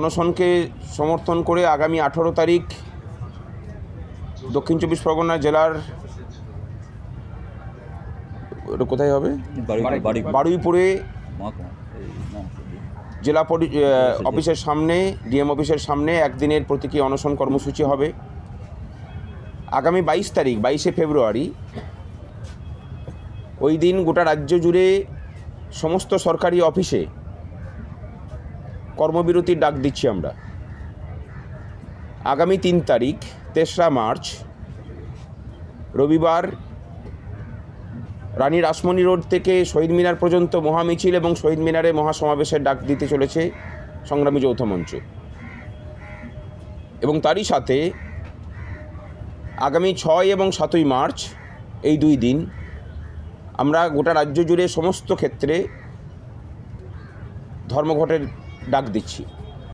অনশনকে সমর্থন করে আগামী 18 তারিখ দক্ষিণ চব্বিশ পরগনা জেলার কোথায় হবে বারুইপুরে জেলা অফিসের সামনে ডিএম অফিসের সামনে একদিনের প্রতীকী অনশন কর্মসূচি হবে। আগামী 22 তারিখ 22শে ফেব্রুয়ারি ওই দিন গোটা রাজ্য জুড়ে সমস্ত সরকারি অফিসে কর্মবিরতির ডাক দিচ্ছি আমরা। আগামী 3 তারিখ 3রা মার্চ রবিবার রানী রাসমণি রোড থেকে শহীদ মিনার পর্যন্ত মহামিছিল এবং শহীদ মিনারে মহাসমাবেশের ডাক দিতে চলেছে সংগ্রামী যৌথ মঞ্চ। এবং তারই সাথে আগামী 6 এবং 7ই মার্চ এই 2 দিন আমরা গোটা রাজ্য জুড়ে সমস্ত ক্ষেত্রে ধর্মঘটের ডাক দিচ্ছি।